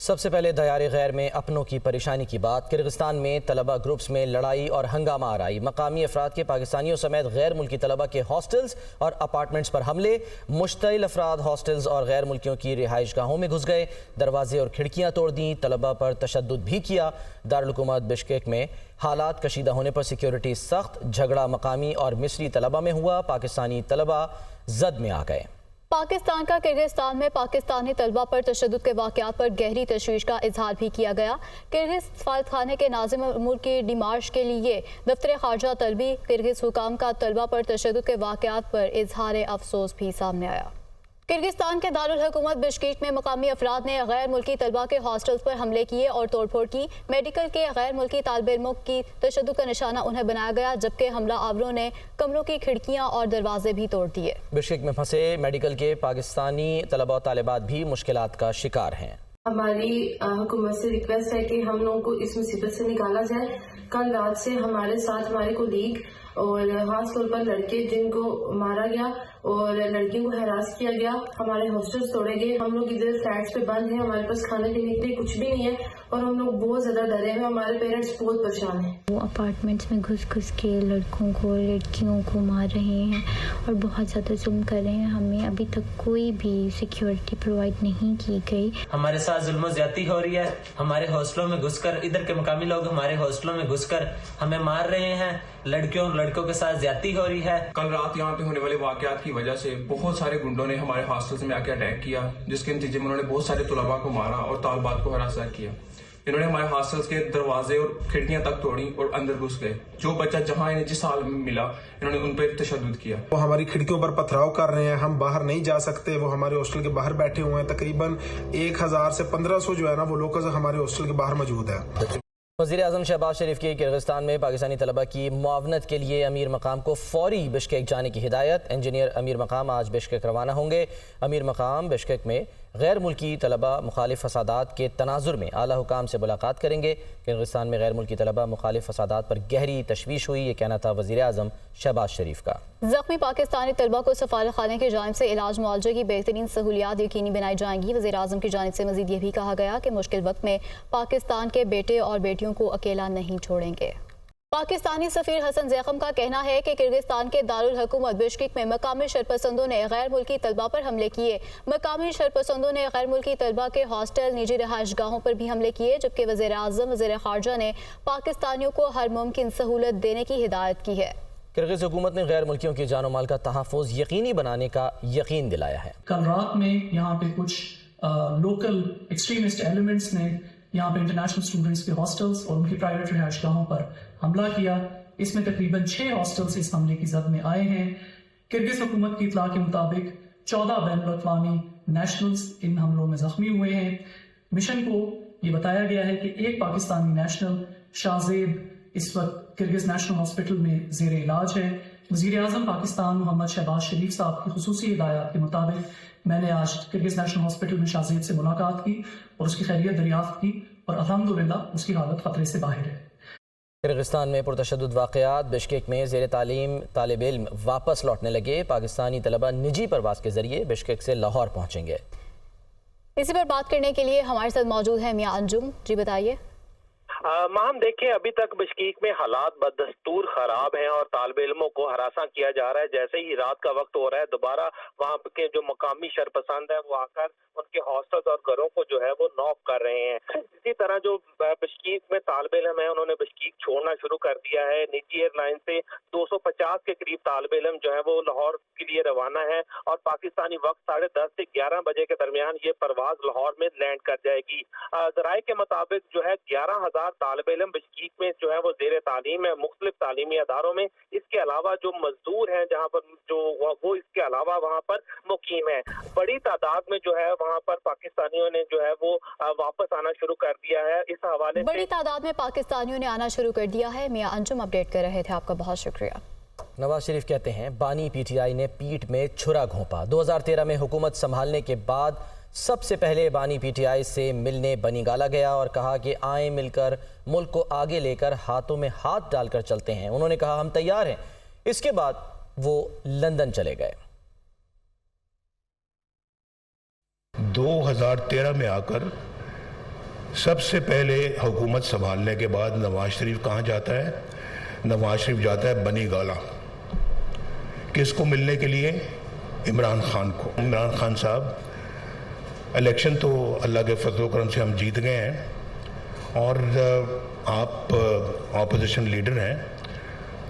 سب سے پہلے دیار غیر میں اپنوں کی پریشانی کی بات۔ کرغستان میں طلبہ گروپس میں لڑائی اور ہنگامہ آرائی۔ مقامی افراد کے پاکستانیوں سمیت غیر ملکی طلبہ کے ہاسٹلز اور اپارٹمنٹس پر حملے۔ مشتعل افراد ہاسٹلز اور غیر ملکیوں کی رہائش گاہوں میں گھس گئے، دروازے اور کھڑکیاں توڑ دیں، طلبہ پر تشدد بھی کیا۔ دارالحکومت بشکیک میں حالات کشیدہ ہونے پر سیکیورٹی سخت، جھگڑا مقامی اور مصری طلبہ میں ہوا۔ پاکستانی طلبہ زد میں آ گئے۔ پاکستان کا کرغستان میں پاکستانی طلبہ پر تشدد کے واقعات پر گہری تشویش کا اظہار بھی کیا گیا۔ کرغز سفارتخانے کے ناظم امور کی ڈیمارش کے لیے دفتر خارجہ طلبی کرغز حکام کا طلبہ پر تشدد کے واقعات پر اظہار افسوس بھی سامنے آیا۔ کرغستان کے دارالحکومت بشکیک میں مقامی افراد نے غیر ملکی طلبہ کے ہاسٹلز پر حملے کیے اور توڑ پھوڑ کی۔ میڈیکل کے غیر ملکی طالب علموں کی تشدد کا نشانہ انہیں بنایا گیا، جبکہ حملہ آوروں نے کمروں کی کھڑکیاں اور دروازے بھی توڑ دیے۔ بشکیک میں پھنسے میڈیکل کے پاکستانی طلبہ و طالبات بھی مشکلات کا شکار ہیں۔ ہماری حکومت سے ریکویسٹ ہے کہ ہم لوگوں کو اس مصیبت سے نکالا جائے۔ کل رات سے ہمارے ساتھ ہمارے کولیگ اور خاص طور پر لڑکے جن کو مارا گیا اور لڑکیوں کو ہراس کیا گیا، ہمارے ہاسٹلز توڑے گئے۔ ہم لوگ ادھر فلیٹس پہ بند ہیں، ہمارے پاس کھانے پینے کے لیے کچھ بھی نہیں ہے اور ہم لوگ بہت زیادہ ڈرے ہیں، ہمارے پیرنٹس بہت پریشان ہیں۔ وہ اپارٹمنٹس میں گھس کے لڑکوں کو لڑکیوں کو مار رہے ہیں اور بہت زیادہ ظلم کر رہے ہیں۔ ہمیں ابھی تک کوئی بھی سیکیورٹی پرووائڈ نہیں کی گئی۔ ہمارے ساتھ ظلم و زیادتی ہو رہی ہے۔ ہمارے ہاسٹلوں میں گھس کر ادھر کے مقامی لوگ ہمارے ہاسٹلوں میں گھس کر ہمیں مار رہے ہیں، لڑکیوں اور لڑکوں کے ساتھ زیادتی ہو رہی ہے۔ کل رات یہاں پہ ہونے والے واقعات کی وجہ سے بہت سارے گنڈوں نے ہمارے ہاسٹلز میں آ کے اٹیک کیا، جس کے نتیجے میں انہوں نے بہت سارے طلباء کو مارا اور طالبات کو ہراساں کیا۔ انہوں نے ہمارے ہاسٹلز کے دروازے اور کھڑکیاں تک توڑی اور اندر گھس گئے۔ جو بچہ جہاں انہیں جس حال میں ملا انہوں نے ان پہ تشدد کیا۔ وہ ہماری کھڑکیوں پر پتھراؤ کر رہے ہیں، ہم باہر نہیں جا سکتے۔ وہ ہمارے ہاسٹل کے باہر بیٹھے ہوئے ہیں، تقریباً 1000 سے 1500 جو ہے نا وہ لوکلز ہمارے ہاسٹل کے باہر موجود ہیں۔ وزیر اعظم شہباز شریف کی کرغستان میں پاکستانی طلبہ کی معاونت کے لیے امیر مقام کو فوری بشکیک جانے کی ہدایت۔ انجینئر امیر مقام آج بشکیک روانہ ہوں گے۔ امیر مقام بشکیک میں غیر ملکی طلبہ مخالف فسادات کے تناظر میں اعلیٰ حکام سے ملاقات کریں گے۔ کرغستان میں غیر ملکی طلبہ مخالف فسادات پر گہری تشویش ہوئی، یہ کہنا تھا وزیر اعظم شہباز شریف کا۔ زخمی پاکستانی طلبہ کو سفارت خانے کی جانب سے علاج معالجے کی بہترین سہولیات یقینی بنائی جائیں گی۔ وزیر اعظم کی جانب سے مزید یہ بھی کہا گیا کہ مشکل وقت میں پاکستان کے بیٹے اور بیٹیوں کو اکیلا نہیں چھوڑیں گے۔ پاکستانی سفیر حسن زیخم کا کہنا ہے کہ کرغستان کے دارالحکومت بشکیک میں مقامی شرپسندوں نے غیر ملکی طلبہ پر حملے کیے۔ مقامی شرپسندوں نے غیر ملکی طلبہ کے ہاسٹل، نجی رہائش گاہوں پر بھی حملے کیے، جبکہ وزیر اعظم وزیر خارجہ نے پاکستانیوں کو ہر ممکن سہولت دینے کی ہدایت کی ہے۔ کرغز حکومت نے غیر ملکیوں کی جان و مال کا تحفظ یقینی بنانے کا یقین دلایا ہے۔ کل رات میں یہاں پہ کچھ لوکل ایکسٹریمسٹ ایلیمنٹس نے یہاں پہ انٹرنیشنل اسٹوڈنٹس کے ہاسٹلز اور ان کی پرائیویٹ رہائش گاہوں پر حملہ کیا۔ اس میں تقریباً 6 ہاسٹلز اس حملے کی زد میں آئے ہیں۔ کرغز حکومت کی اطلاع کے مطابق 14 بین الاقوامی نیشنلز ان حملوں میں زخمی ہوئے ہیں۔ مشن کو یہ بتایا گیا ہے کہ ایک پاکستانی نیشنل شاہ زیب اس وقت کرغز نیشنل ہاسپٹل میں زیر علاج ہے۔ وزیر اعظم پاکستان محمد شہباز شریف صاحب کی خصوصی ہدایات کے مطابق میں نے آج کرغز نیشنل ہاسپٹل میں شاہ زیب سے ملاقات کی اور اس کی خیریت دریافت کی اور الحمدللہ اس کی حالت خطرے سے باہر ہے۔ کرغستان میں پرتشدد واقعات۔ بشکیک میں زیر تعلیم طالب علم واپس لوٹنے لگے۔ پاکستانی طلبہ نجی پرواز کے ذریعے بشکیک سے لاہور پہنچیں گے۔ اسی پر بات کرنے کے لیے ہمارے ساتھ موجود ہیں میاں انجم جی، بتائیے۔ ماہم دیکھیں، ابھی تک بشکیک میں حالات بدستور خراب ہیں اور طالب علموں کو ہراساں کیا جا رہا ہے۔ جیسے ہی رات کا وقت ہو رہا ہے دوبارہ وہاں کے جو مقامی شرپسند ہیں وہ آ کر ان کے ہاسٹلز اور گھروں کو جو ہے وہ نوک کر رہے ہیں۔ اسی طرح جو بشکیک میں طالب علم ہیں انہوں نے بشکیک چھوڑنا شروع کر دیا ہے۔ نجی ایئر لائن سے 250 کے قریب طالب علم جو ہے وہ لاہور کے لیے روانہ ہے اور پاکستانی وقت 10:30 سے 11 بجے کے درمیان یہ پرواز لاہور میں لینڈ کر جائے گی۔ ذرائع کے مطابق جو ہے 11,000 طالب علم بشکیک میں جو ہے وہ زیر تعلیم ہے مختلف تعلیمی اداروں میں۔ اس کے علاوہ جو مزدور ہیں جہاں پر جو وہ اس کے علاوہ وہاں پر مقیم ہیں۔ بڑی تعداد میں جو ہے وہاں پر پاکستانیوں نے جو ہے وہ واپس آنا شروع کر دیا ہے۔ اس حوالے سے بڑی تعداد میں پاکستانیوں نے آنا شروع کر دیا ہے۔ میاں انجم اپڈیٹ کر رہے تھے، آپ کا بہت شکریہ۔ نواز شریف کہتے ہیں بانی پی ٹی آئی نے پیٹ میں چھرا گھونپا۔ 2013 میں حکومت سنبھالنے کے بعد سب سے پہلے بانی پی ٹی آئی سے ملنے بنی گالا گیا اور کہا کہ آئیں مل کر ملک کو آگے لے کر ہاتھوں میں ہاتھ ڈال کر چلتے ہیں۔ انہوں نے کہا ہم تیار ہیں۔ اس کے بعد وہ لندن چلے گئے۔ 2013 میں آ کر سب سے پہلے حکومت سنبھالنے کے بعد نواز شریف کہاں جاتا ہے؟ نواز شریف جاتا ہے بنی گالہ. کس کو ملنے کے لیے؟ عمران خان کو. عمران خان صاحب، الیکشن تو اللہ کے فضل و کرم سے ہم جیت گئے ہیں اور آپ اپوزیشن لیڈر ہیں،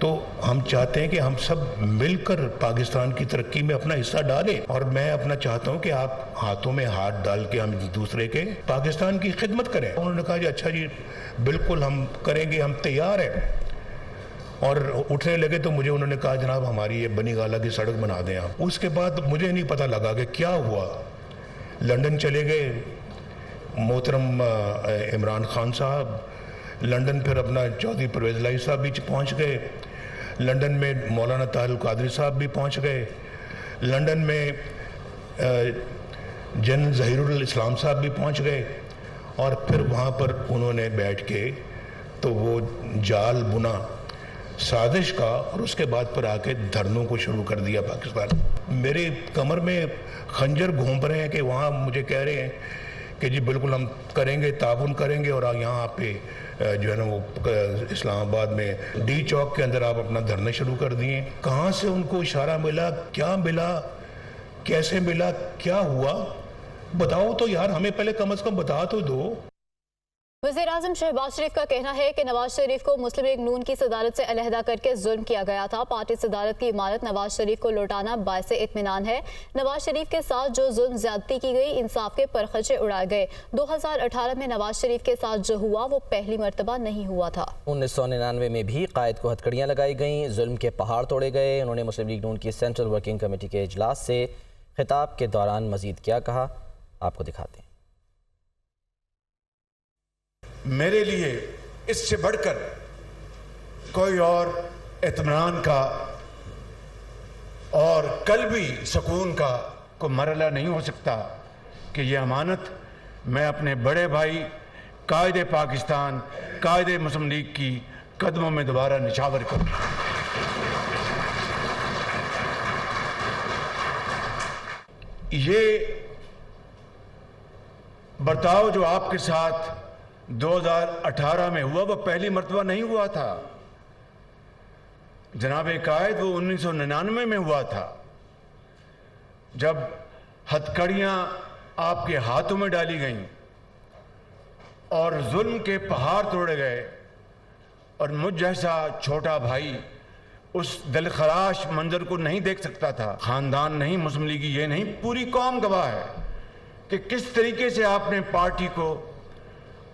تو ہم چاہتے ہیں کہ ہم سب مل کر پاکستان کی ترقی میں اپنا حصہ ڈالیں، اور میں اپنا چاہتا ہوں کہ آپ ہاتھوں میں ہاتھ ڈال کے ہم دوسرے کے پاکستان کی خدمت کریں. انہوں نے کہا جی اچھا جی بالکل ہم کریں گے، ہم تیار ہیں. اور اٹھنے لگے تو مجھے انہوں نے کہا جناب ہماری یہ بنی گالہ کی سڑک بنا دیں آپ. اس کے بعد مجھے نہیں پتہ لگا کہ کیا ہوا. لندن چلے گئے محترم عمران خان صاحب، لندن پھر اپنا چودھری پرویز الہی صاحب بھی پہنچ گئے، لندن میں مولانا طاہر القادری صاحب بھی پہنچ گئے، لندن میں جنرل ظہیر الاسلام صاحب بھی پہنچ گئے، اور پھر وہاں پر انہوں نے بیٹھ کے تو وہ جال بنا سازش کا، اور اس کے بعد پر آ کے دھرنوں کو شروع کر دیا پاکستان. میرے کمر میں خنجر گھوم رہے ہیں کہ وہاں مجھے کہہ رہے ہیں کہ جی بالکل ہم کریں گے، تعاون کریں گے، اور یہاں پہ جو ہے نا وہ اسلام آباد میں ڈی چوک کے اندر آپ اپنا دھرنے شروع کر دیے. کہاں سے ان کو اشارہ ملا؟ کیا ملا؟ کیسے ملا؟ کیا ہوا؟ بتاؤ تو یار، ہمیں پہلے کم از کم بتا تو دو. وزیر اعظم شہباز شریف کا کہنا ہے کہ نواز شریف کو مسلم لیگ نون کی صدارت سے علیحدہ کر کے ظلم کیا گیا تھا. پارٹی صدارت کی امانت نواز شریف کو لوٹانا باعث اطمینان ہے. نواز شریف کے ساتھ جو ظلم زیادتی کی گئی، انصاف کے پرخچے اڑائے گئے. 2018 میں نواز شریف کے ساتھ جو ہوا وہ پہلی مرتبہ نہیں ہوا تھا. 1999 میں بھی قائد کو ہتکڑیاں لگائی گئیں، ظلم کے پہاڑ توڑے گئے. انہوں نے مسلم لیگ نون کی سینٹرل ورکنگ کمیٹی کے اجلاس سے خطاب کے دوران مزید کیا کہا، آپ کو دکھاتے ہیں. میرے لیے اس سے بڑھ کر کوئی اور اطمینان کا اور قلبی سکون کا کوئی مرحلہ نہیں ہو سکتا کہ یہ امانت میں اپنے بڑے بھائی قائد پاکستان، قائد مسلم لیگ کی قدموں میں دوبارہ نچھاور کروں. یہ برتاؤ جو آپ کے ساتھ 2018 میں ہوا وہ پہلی مرتبہ نہیں ہوا تھا جناب قائد، وہ 1999 میں ہوا تھا جب ہتکڑیاں آپ کے ہاتھوں میں ڈالی گئیں اور ظلم کے پہاڑ توڑے گئے، اور مجھ جیسا چھوٹا بھائی اس دلخراش منظر کو نہیں دیکھ سکتا تھا. خاندان نہیں، مسلم لیگی یہ نہیں، پوری قوم گواہ ہے کہ کس طریقے سے آپ نے پارٹی کو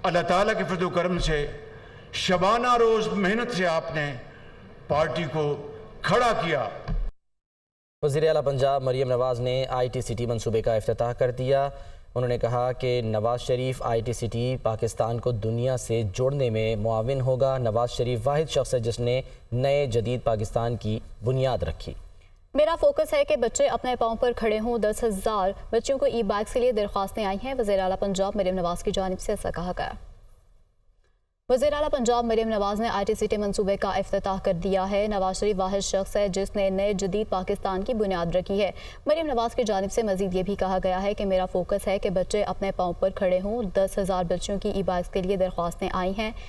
اللہ تعالیٰ کے فضل و کرم سے شبانہ روز محنت سے آپ نے پارٹی کو کھڑا کیا. وزیر اعلیٰ پنجاب مریم نواز نے آئی ٹی سی ٹی منصوبے کا افتتاح کر دیا. انہوں نے کہا کہ Nawaz Sharif I T C T Pakistan کو دنیا سے جوڑنے میں معاون ہوگا. نواز شریف واحد شخص ہے جس نے نئے جدید پاکستان کی بنیاد رکھی. میرا فوکس ہے کہ بچے اپنے پاؤں پر کھڑے ہوں. 10,000 بچوں کو ای بائکس کے لیے درخواستیں آئی ہیں. وزیر اعلیٰ پنجاب مریم نواز کی جانب سے ایسا کہا گیا. وزیر اعلیٰ پنجاب مریم نواز نے آئی ٹی سی ٹی منصوبے کا افتتاح کر دیا ہے. نواز شریف واحد شخص ہے جس نے نئے جدید پاکستان کی بنیاد رکھی ہے. مریم نواز کی جانب سے مزید یہ بھی کہا گیا ہے کہ میرا فوکس ہے کہ بچے اپنے پاؤں پر کھڑے ہوں. 10,000 بچوں کی ای بائکس کے لیے درخواستیں آئی ہیں.